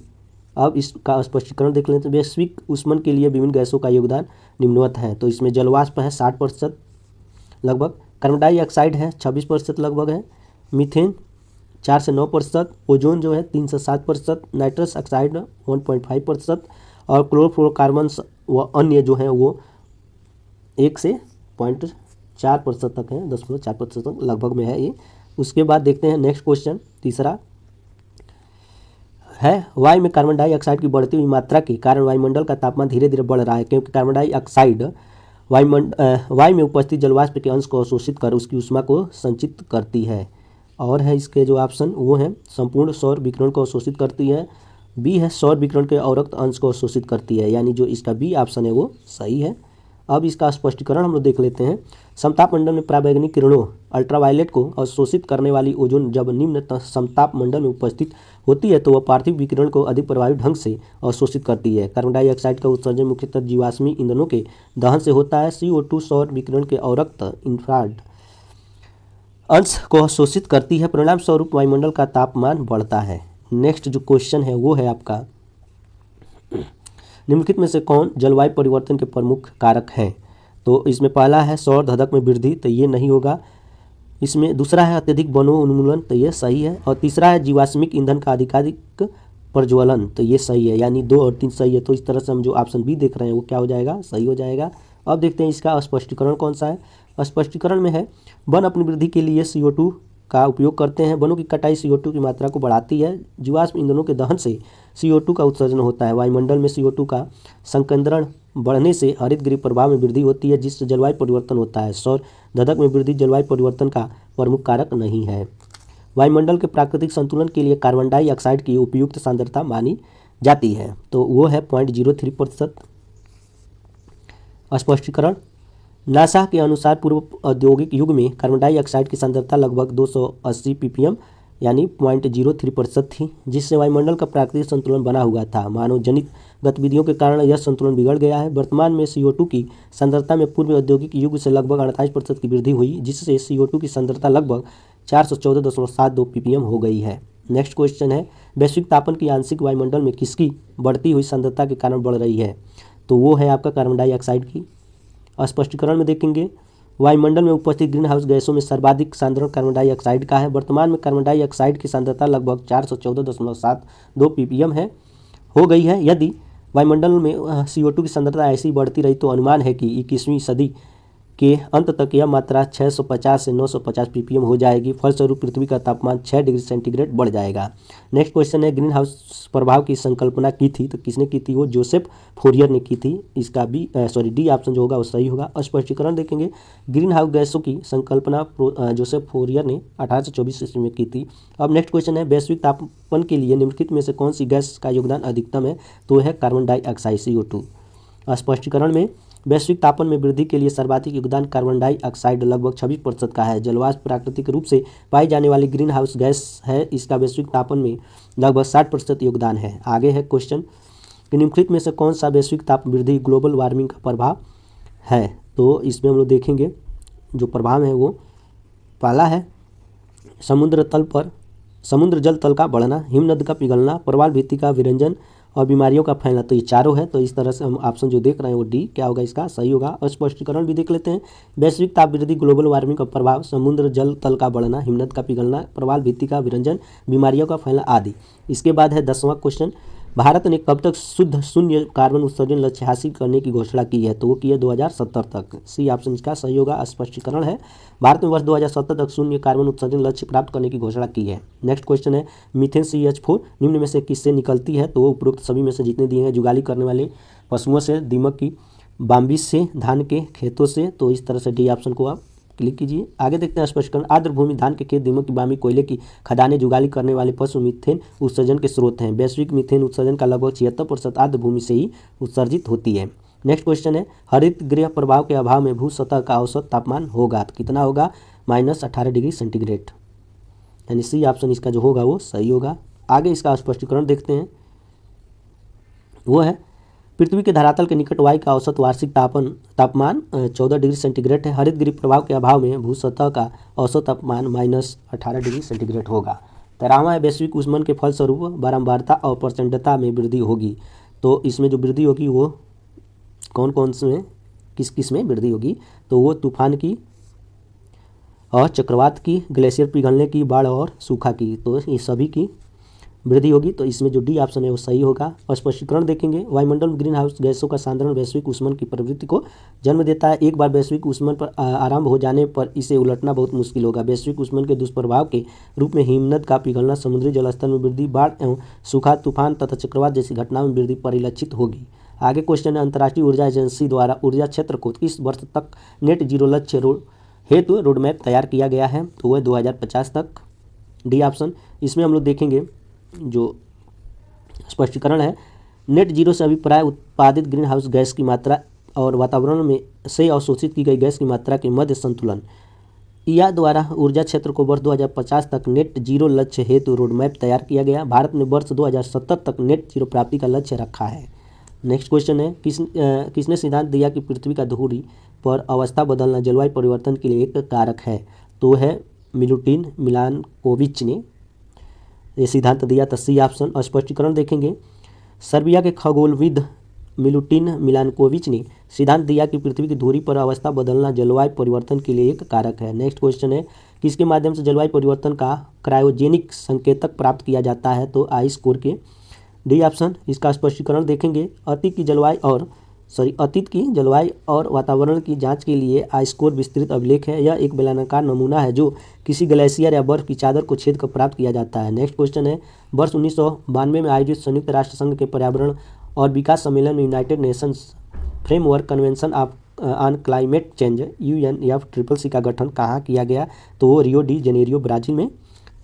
अब इसका स्पष्टीकरण देख लेते हैं। वैश्विक ऊष्मन के लिए विभिन्न गैसों का योगदान निम्नवत है, तो इसमें जलवाष्प है 60% लगभग, कार्बन डाइऑक्साइड है 26% लगभग है, मीथेन 4 से 9%, ओजोन जो है 3 से 7%, नाइट्रस ऑक्साइड 1.5% और क्लोरोफ्लोरोकार्बन व अन्य जो है वो 1 से 0.4% तक है, 10.4% तक लगभग में है ये। उसके बाद देखते हैं नेक्स्ट क्वेश्चन, तीसरा है वायु में कार्बन डाइऑक्साइड की बढ़ती हुई मात्रा के कारण वायुमंडल का तापमान धीरे धीरे बढ़ रहा है, क्योंकि कार्बन डाइऑक्साइड वायु में उपस्थित जलवाष्प के अंश को अवशोषित कर उसकी ऊष्मा को संचित करती है। और है इसके जो ऑप्शन वो है संपूर्ण सौर विकिरण को अवशोषित करती है, बी है सौर विकिरण के अवरक्त अंश को अवशोषित करती है, यानी जो इसका बी ऑप्शन है वो सही है। अब इसका स्पष्टीकरण हम लोग देख लेते हैं। समताप मंडल में पराबैंगनी किरणों अल्ट्रावायलेट को अवशोषित करने वाली ओजोन जब निम्न समताप मंडल में उपस्थित होती है तो वह पार्थिव विकिरण को अधिक प्रभावी ढंग से अवशोषित करती है। कार्बन डाइऑक्साइड का उत्सर्जन मुख्यतः जीवाश्मी ईंधनों के दहन से होता है। CO2 सौर विकिरण के अवरक्त इंफ्रारेड अंश को अवशोषित करती है, परिणाम स्वरूप वायुमंडल का तापमान बढ़ता है। नेक्स्ट जो क्वेश्चन है वो है आपका निम्नलिखित में से कौन जलवायु परिवर्तन के प्रमुख कारक हैं, तो इसमें पहला है सौर धधक में वृद्धि, तो ये नहीं होगा। इसमें दूसरा है अत्यधिक वनोन्मूलन, तो ये सही है। और तीसरा है जीवाश्मिक ईंधन का अधिकाधिक प्रज्वलन, तो ये सही है, यानी 2 और 3 सही है। तो इस तरह से हम जो ऑप्शन बी देख रहे हैं वो क्या हो जाएगा, सही हो जाएगा। अब देखते हैं इसका स्पष्टीकरण कौन सा है। स्पष्टीकरण में है वन अपनी वृद्धि के लिए CO2 का उपयोग करते हैं। वनों की कटाई CO2 की मात्रा को बढ़ाती है। जीवाश्म ईंधनों के दहन से CO2 का उत्सर्जन होता है। वायुमंडल में CO2 का संकेंद्रण बढ़ने से हरित गृह प्रभाव में वृद्धि होती है, जिससे जलवायु परिवर्तन होता है। सौर धधक में वृद्धि जलवायु परिवर्तन का प्रमुख कारक नहीं है। वायुमंडल के प्राकृतिक संतुलन के लिए कार्बन डाइऑक्साइड की उपयुक्त सांद्रता मानी जाती है, तो वो है 0.03%। स्पष्टीकरण, नासा के अनुसार पूर्व औद्योगिक युग में कार्बन डाइऑक्साइड की सांद्रता लगभग 280 ppm यानी 0.03% थी, जिससे वायुमंडल का प्राकृतिक संतुलन बना हुआ था। मानव जनित गतिविधियों के कारण यह संतुलन बिगड़ गया है। वर्तमान में CO2 की सांद्रता में पूर्व औद्योगिक युग से लगभग 48% की वृद्धि हुई, जिससे CO2 की सांद्रता लगभग 414.72 ppm हो गई है। नेक्स्ट क्वेश्चन है, वैश्विक तापन की आंशिक वायुमंडल में किसकी बढ़ती हुई सांद्रता के कारण बढ़ रही है, तो वो है आपका कार्बन डाइऑक्साइड की। स्पष्टीकरण में देखेंगे, वायुमंडल में उपस्थित ग्रीन हाउस गैसों में सर्वाधिक सांद्रण कार्बन डाइऑक्साइड का है। वर्तमान में कार्बन डाइऑक्साइड की सांद्रता लगभग 414.72 ppm है हो गई है। यदि वायुमंडल में CO2 की सांद्रता ऐसी बढ़ती रही तो अनुमान है कि 21वीं सदी के अंत तक यह मात्रा 650 से 950 ppm हो जाएगी। फलस्वरूप पृथ्वी का तापमान 6 डिग्री सेंटीग्रेड बढ़ जाएगा। नेक्स्ट क्वेश्चन है, ग्रीन हाउस प्रभाव की संकल्पना की थी, तो किसने की थी, वो जोसेफ फोरियर ने की थी। इसका डी ऑप्शन जो होगा वो सही होगा। स्पष्टीकरण देखेंगे, ग्रीन हाउस गैसों की संकल्पना जोसेफ फोरियर ने 1824 ईस्वी में की थी। अब नेक्स्ट क्वेश्चन है, वैश्विक तापमान के लिए निम्नलिखित में से कौन सी गैस का योगदान अधिकतम है, तो है कार्बन डाइऑक्साइड CO2। स्पष्टीकरण में, वैश्विक तापमान में वृद्धि के लिए सर्वाधिक योगदान कार्बन डाइऑक्साइड लगभग 26% का है। जलवाष्प प्राकृतिक रूप से पाई जाने वाली ग्रीन हाउस गैस है। इसका वैश्विक तापमान में लगभग 60% योगदान है। आगे है क्वेश्चन, निम्नलिखित में से कौन सा वैश्विक ताप वृद्धि ग्लोबल वार्मिंग का प्रभाव है, तो इसमें हम लोग देखेंगे जो प्रभाव है वो पहला है समुद्र जल तल का बढ़ना, हिमनद का पिघलना, प्रवाल भित्ति का विरंजन और बीमारियों का फैलना, तो ये चारों है। तो इस तरह से हम ऑप्शन जो देख रहे हैं वो डी क्या होगा, इसका सही होगा। स्पष्टीकरण भी देख लेते हैं, वैश्विक ताप वृद्धि ग्लोबल वार्मिंग का प्रभाव समुद्र जल तल का बढ़ना, हिमनद का पिघलना, प्रवाल भित्ति का विरंजन, बीमारियों का फैलना आदि। इसके बाद है 10वां क्वेश्चन, भारत ने कब तक शुद्ध शून्य कार्बन उत्सर्जन लक्ष्य हासिल करने की घोषणा की है, तो वो की है 2070 तक। सी ऑप्शन इसका सही होगा। स्पष्टीकरण है, भारत ने वर्ष 2070 तक शून्य कार्बन उत्सर्जन लक्ष्य प्राप्त करने की घोषणा की है। नेक्स्ट क्वेश्चन है, मीथेन CH4 निम्न में से किससे निकलती है, तो वो उपरोक्त सभी में से जितने दिए हैं, जुगाली करने वाले पशुओं से, दीमक की बाम्बिस से, धान के खेतों से, तो इस तरह से डी ऑप्शन को आप क्लिक कीजिए। आगे देखते हैं स्पष्टीकरण, आर्द्र भूमि, धान के खेत, दीमक की बामी, कोयले की खदानें, जुगाली करने वाले पशु मीथेन उत्सर्जन के स्रोत हैं। वैश्विक मीथेन उत्सर्जन का लगभग 76% आर्द्र भूमि से ही उत्सर्जित होती है। नेक्स्ट क्वेश्चन है, हरित गृह प्रभाव के अभाव में भू सतह का औसत तापमान होगा, तो कितना होगा, -18 डिग्री सेंटीग्रेड, यानी सी ऑप्शन इसका जो होगा वो सही होगा। आगे इसका स्पष्टीकरण देखते हैं, वो है पृथ्वी के धरातल के निकट वायु का औसत वार्षिक तापमान 14 डिग्री सेंटीग्रेड है। हरित गृह प्रभाव के अभाव में भू सतह का औसत तापमान -18 डिग्री सेंटीग्रेड होगा। 13वां है, वैश्विक ऊष्मन के फलस्वरूप बारंबारता और प्रचंडता में वृद्धि होगी, तो इसमें जो वृद्धि होगी वो कौन कौन से में किस में वृद्धि होगी, तो वो तूफान की और चक्रवात की, ग्लेशियर पिघलने की, बाढ़ और सूखा की, तो ये सभी की वृद्धि होगी। तो इसमें जो डी ऑप्शन है वो सही होगा। और स्पष्टीकरण देखेंगे, वायुमंडल में ग्रीन हाउस गैसों का सांद्रण वैश्विक ऊष्मन की प्रवृत्ति को जन्म देता है। एक बार वैश्विक ऊष्मन पर आरंभ हो जाने पर इसे उलटना बहुत मुश्किल होगा। वैश्विक ऊष्मन के दुष्प्रभाव के रूप में हिमनद का पिघलना, समुद्री जलस्तर में वृद्धि, बाढ़ एवं सूखा, तूफान तथा चक्रवात जैसी घटनाओं में वृद्धि परिलक्षित होगी। आगे क्वेश्चन है, अंतर्राष्ट्रीय ऊर्जा एजेंसी द्वारा ऊर्जा क्षेत्र को किस वर्ष तक नेट जीरो लक्ष्य हेतु रोडमैप तैयार किया गया है, तो वह 2050 तक। डी ऑप्शन, इसमें हम लोग देखेंगे जो स्पष्टीकरण है, नेट जीरो से अभिप्राय उत्पादित ग्रीन हाउस गैस की मात्रा और वातावरण में से अवशोषित की गई गैस की मात्रा के मध्य संतुलन। ईआ द्वारा ऊर्जा क्षेत्र को वर्ष 2050 तक नेट जीरो लक्ष्य हेतु रोडमैप तैयार किया गया। भारत ने वर्ष 2070 तक नेट जीरो प्राप्ति का लक्ष्य रखा है। नेक्स्ट क्वेश्चन है, किसने सिद्धांत दिया कि पृथ्वी का धुरी पर अवस्था बदलना जलवायु परिवर्तन के लिए एक कारक है, तो है मिलुटिन मिलानकोविच ने ये सिद्धांत दिया था। C option. स्पष्टीकरण देखेंगे, सर्बिया के खगोलविद मिलुटिन मिलानकोविच ने सिद्धांत दिया कि पृथ्वी की धुरी पर अवस्था बदलना जलवायु परिवर्तन के लिए एक कारक है। नेक्स्ट क्वेश्चन है, किसके माध्यम से जलवायु परिवर्तन का क्रायोजेनिक संकेतक प्राप्त किया जाता है, तो आई स्कोर के। डी ऑप्शन इसका स्पष्टीकरण देखेंगे। अतीत की जलवायु और वातावरण की जांच के लिए आई स्कोर विस्तृत अभिलेख है। यह एक बेलनाकार नमूना है जो किसी ग्लेशियर या बर्फ की चादर को छेद कर प्राप्त किया जाता है। नेक्स्ट क्वेश्चन है, वर्ष 1992 में आयोजित संयुक्त राष्ट्र संघ के पर्यावरण और विकास सम्मेलन में United Nations framework convention on climate change UNFCCC का गठन कहाँ किया गया, तो वो रियो डी जेनेरियो ब्राजील में।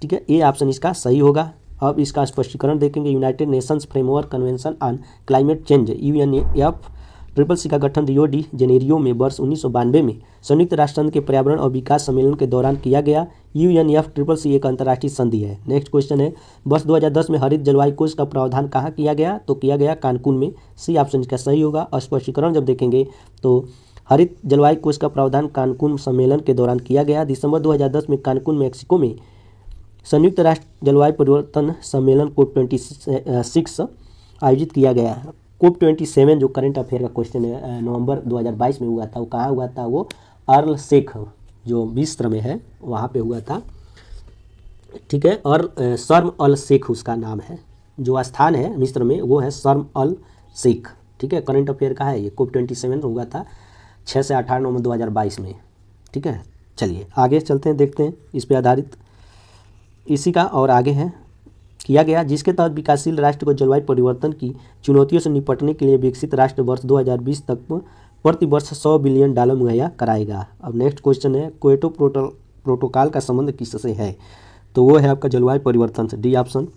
ठीक है, ए ऑप्शन इसका सही होगा। अब इसका स्पष्टीकरण देखेंगे। United Nations framework convention on climate change UNFCCC का गठन रियो डी जेनेरियो में वर्ष 1992 में संयुक्त राष्ट्र संघ के पर्यावरण और विकास सम्मेलन के दौरान किया गया। UNFCCC एक अंतर्राष्ट्रीय संधि है। नेक्स्ट क्वेश्चन है, वर्ष 2010 में हरित जलवायु कोष का प्रावधान कहाँ किया गया, तो किया गया कानकुन में। सी ऑप्शन इसका सही होगा। स्पष्टीकरण जब देखेंगे तो हरित जलवायु कोष का प्रावधान कानकुन सम्मेलन के दौरान किया गया। दिसंबर 2010 में कानकुन मैक्सिको में संयुक्त राष्ट्र जलवायु परिवर्तन सम्मेलन COP26 आयोजित किया गया। COP27 जो करंट अफेयर का क्वेश्चन है, नवंबर 2022 में हुआ था। वो कहाँ हुआ था, वो अर्ल शेख जो मिस्र में है वहाँ पे हुआ था। ठीक है, और शर्म अल शेख उसका नाम है, जो स्थान है मिस्र में वो है शर्म अल शेख। ठीक है, करंट अफेयर का है ये। COP27 हुआ था 6 से 18 नवंबर 2022 में। ठीक है, चलिए आगे चलते हैं, देखते हैं इस पे आधारित इसी का और आगे है किया गया, जिसके तहत विकासशील राष्ट्र को जलवायु परिवर्तन की चुनौतियों से निपटने के लिए विकसित राष्ट्र वर्ष 2020 तक प्रति वर्ष $100 बिलियन मुहैया कराएगा। अब नेक्स्ट क्वेश्चन है, क्योटो प्रोटोकॉल का संबंध किससे है, तो वो है आपका जलवायु परिवर्तन से। डी ऑप्शन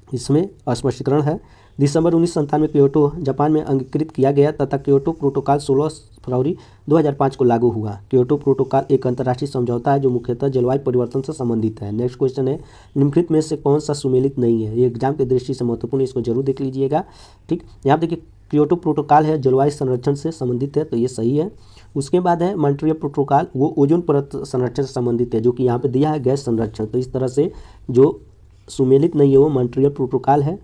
इसमें स्पष्टीकरण है। दिसंबर 1997 में क्योटो जापान में अंगीकृत किया गया तथा क्योटो प्रोटोकॉल 16 फरवरी 2005 को लागू हुआ। क्योटो प्रोटोकॉल एक अंतर्राष्ट्रीय समझौता है जो मुख्यतः जलवायु परिवर्तन से संबंधित है। नेक्स्ट क्वेश्चन है, निम्नलिखित में से कौन सा सुमेलित नहीं है, ये एग्जाम की दृष्टि से महत्वपूर्ण है, इसको जरूर देख लीजिएगा। ठीक, यहाँ देखिए क्योटो प्रोटोकॉल है जलवायु संरक्षण से संबंधित है, तो ये सही है। उसके बाद है मॉन्ट्रियल प्रोटोकॉल, वो ओजोन परत संरक्षण से संबंधित है, जो कि यहाँ पे दिया है गैस संरक्षण। तो इस तरह से जो सुमेलित नहीं है वो मॉन्ट्रियल प्रोटोकॉल है।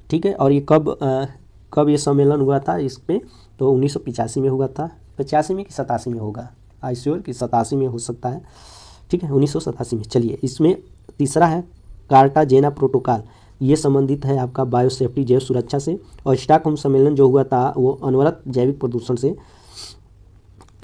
ठीक है, और ये कब ये सम्मेलन हुआ था इस पे, तो 1985 में हुआ था। 85 में कि 87 में होगा, आई श्योर कि 87 में हो सकता है। ठीक है, 1987 में। चलिए इसमें तीसरा है कार्टाजेना प्रोटोकॉल, ये संबंधित है आपका बायोसेफ्टी जैव सुरक्षा से। और स्टॉकहोम सम्मेलन जो हुआ था वो अनवरत जैविक प्रदूषण से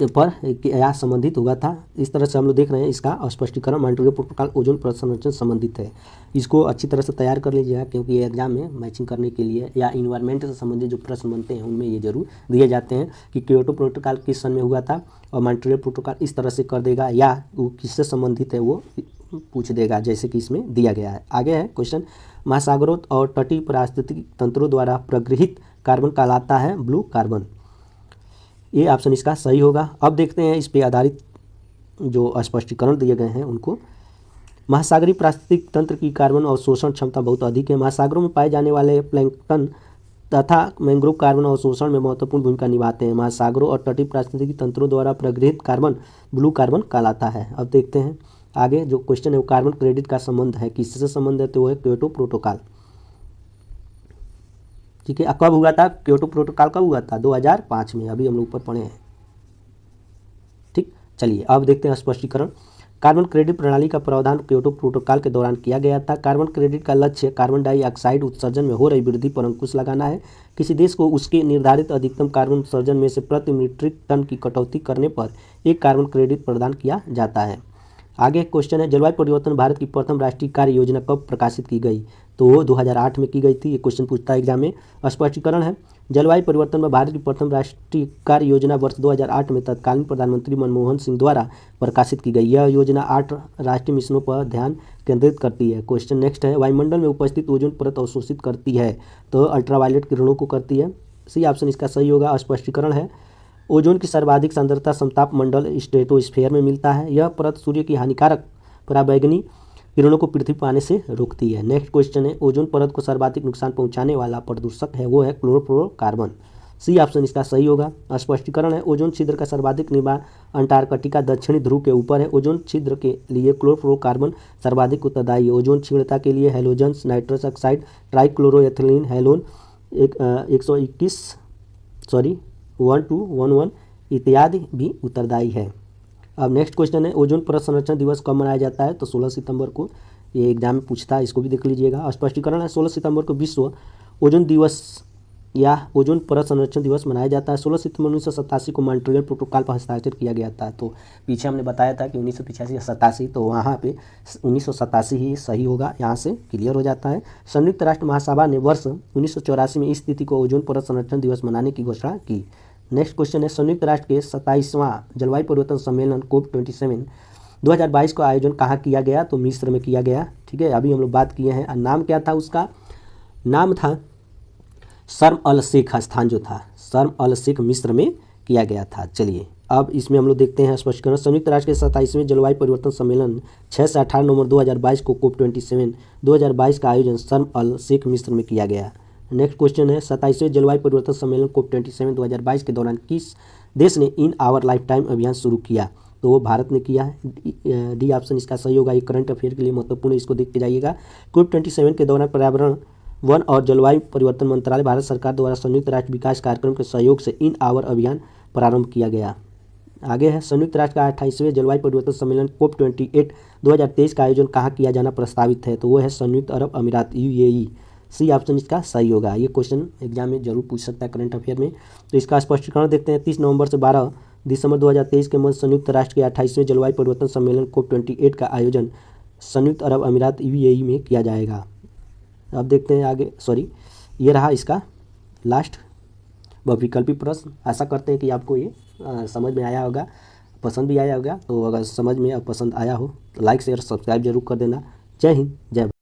पर यह संबंधित हुआ था। इस तरह से हम लोग देख रहे हैं इसका स्पष्टीकरण। मॉन्ट्रियल प्रोटोकॉल ओजोन परत संरक्षण संबंधित है। इसको अच्छी तरह से तैयार कर लीजिएगा, क्योंकि ये एग्जाम में मैचिंग करने के लिए या इन्वायरमेंट से संबंधित जो प्रश्न बनते हैं उनमें ये जरूर दिए जाते हैं कि क्योटो प्रोटोकॉल किस सन में हुआ था, और मॉन्ट्रियल प्रोटोकॉल इस तरह से कर देगा, या वो किससे संबंधित है वो पूछ देगा, जैसे कि इसमें दिया गया है। आगे है क्वेश्चन, महासागरों और तटीय पारिस्थितिक तंत्रों द्वारा प्रगृहित कार्बन कहलाता है ब्लू कार्बन। ये ऑप्शन इसका सही होगा। अब देखते हैं इस पे आधारित जो स्पष्टीकरण दिए गए हैं उनको। महासागरीय पारिस्थितिक तंत्र की कार्बन अवशोषण क्षमता बहुत अधिक है। महासागरों में पाए जाने वाले प्लैंकटन तथा मैंग्रोव कार्बन अवशोषण में महत्वपूर्ण भूमिका निभाते हैं। महासागरों और तटीय पारिस्थितिक तंत्रों द्वारा प्रगृहित कार्बन ब्लू कार्बन कहलाता है। अब देखते हैं आगे जो क्वेश्चन है, वो कार्बन क्रेडिट का संबंध है, किससे संबंध है, तो वो है क्योटो प्रोटोकॉल। ठीक है, कब हुआ था क्योटो प्रोटोकॉल, कब हुआ था 2005 में, अभी हम लोग ऊपर पढ़े हैं। ठीक, चलिए अब देखते हैं स्पष्टीकरण। कार्बन क्रेडिट प्रणाली का प्रावधान क्योटो प्रोटोकॉल के दौरान किया गया था। कार्बन क्रेडिट का लक्ष्य कार्बन डाइऑक्साइड उत्सर्जन में हो रही वृद्धि पर अंकुश लगाना है। किसी देश को उसके निर्धारित अधिकतम कार्बन उत्सर्जन में से प्रति मीट्रिक टन की कटौती करने पर एक कार्बन क्रेडिट प्रदान किया जाता है। आगे क्वेश्चन है, जलवायु परिवर्तन भारत की प्रथम राष्ट्रीय कार्य योजना कब प्रकाशित की गई, तो वो 2008 में की गई थी। ये क्वेश्चन पूछता है एग्जाम में। स्पष्टीकरण है, जलवायु परिवर्तन में भारत की प्रथम राष्ट्रीय कार्य योजना वर्ष 2008 में तत्कालीन प्रधानमंत्री मनमोहन सिंह द्वारा प्रकाशित की गई। यह योजना 8 राष्ट्रीय मिशनों पर ध्यान केंद्रित करती है। क्वेश्चन नेक्स्ट है, वायुमंडल में उपस्थित ओजोन परत अवशोषित करती है, तो अल्ट्रावायलेट किरणों को करती है। सी ऑप्शन इसका सही होगा। स्पष्टीकरण है, ओजोन की सर्वाधिक सांद्रता समताप मंडल स्ट्रेटोस्फेयर में मिलता है। यह परत सूर्य की हानिकारक पराबैंगनी किरणों को पृथ्वी पर आने से रोकती है। नेक्स्ट क्वेश्चन है, ओजोन परत को सर्वाधिक नुकसान पहुंचाने वाला प्रदूषक है, वो है क्लोरोफ्लोरोकार्बन। सी ऑप्शन इसका सही होगा। स्पष्टीकरण है, ओजोन छिद्र का सर्वाधिक निर्माण अंटार्कटिका दक्षिणी ध्रुव के ऊपर है। ओजोन छिद्र के लिए क्लोरोफ्लोरोकार्बन सर्वाधिक उत्तरदायी है। ओजोन क्षीणता के लिए halogens, nitrous oxide, trichloroethylene, halon 1211 इत्यादि भी उत्तरदायी है। अब नेक्स्ट क्वेश्चन है, ओजोन परत संरक्षण दिवस कब मनाया जाता है? तो 16 सितंबर को, ये एग्जाम में पूछता है, इसको भी देख लीजिएगा। स्पष्टीकरण है, 16 सितंबर को विश्व ओजोन दिवस या ओजोन परत संरक्षण दिवस मनाया जाता है। 16 सितंबर 1987 को मॉन्ट्रियल प्रोटोकॉल पर हस्ताक्षर किया गया था। तो पीछे हमने बताया था कि 1985 या 87, तो वहाँ पे 1987 ही सही होगा, यहाँ से क्लियर हो जाता है। संयुक्त राष्ट्र महासभा ने वर्ष 1984 में इस तिथि को ओजोन परत संरक्षण दिवस मनाने की घोषणा की। नेक्स्ट क्वेश्चन है, संयुक्त राष्ट्र के 27वां जलवायु परिवर्तन सम्मेलन COP27 2022 का आयोजन कहाँ किया गया? तो मिस्र में किया गया। ठीक है, अभी हम लोग बात किए हैं। नाम क्या था उसका? नाम था शर्म अल शेख, स्थान जो था शर्म अल शेख मिस्र में किया गया था। चलिए अब इसमें हम लोग देखते हैं स्पष्टीकरण। संयुक्त राष्ट्र के 27वें जलवायु परिवर्तन सम्मेलन 6 से 18 नवंबर 2022 को COP27 2022 का आयोजन शर्म अल शेख मिस्र में किया गया। नेक्स्ट क्वेश्चन है, 27वें जलवायु परिवर्तन सम्मेलन COP27 2022 के दौरान किस देश ने इन आवर लाइफ टाइम अभियान शुरू किया? तो वो भारत ने किया है। डी ऑप्शन इसका सही होगा। ये करंट अफेयर के लिए महत्वपूर्ण है, इसको देख के जाइएगा। COP27 के दौरान पर्यावरण, वन और जलवायु परिवर्तन मंत्रालय, भारत सरकार द्वारा संयुक्त राष्ट्र विकास कार्यक्रम के सहयोग से इन आवर अभियान प्रारंभ किया गया। आगे है, संयुक्त राष्ट्र का 28वें जलवायु परिवर्तन सम्मेलन COP28 2023 का आयोजन कहाँ किया जाना प्रस्तावित है? तो वो है संयुक्त अरब अमीरात, UAE। सी ऑप्शन इसका सही होगा। ये क्वेश्चन एग्जाम में जरूर पूछ सकता है करंट अफेयर में। तो इसका स्पष्टीकरण देखते हैं। 30 नवंबर से 12 दिसंबर 2023 के मध्य संयुक्त राष्ट्र के 28वें जलवायु परिवर्तन सम्मेलन COP28 का आयोजन संयुक्त अरब अमीरात, UAE में किया जाएगा। अब देखते हैं आगे, सॉरी ये रहा इसका लास्ट बहुविकल्पी प्रश्न। आशा करते हैं कि आपको ये समझ में आया होगा, पसंद भी आया होगा। तो अगर समझ में और पसंद आया हो तो लाइक शेयर सब्सक्राइब जरूर कर देना। जय हिंद, जय भारत।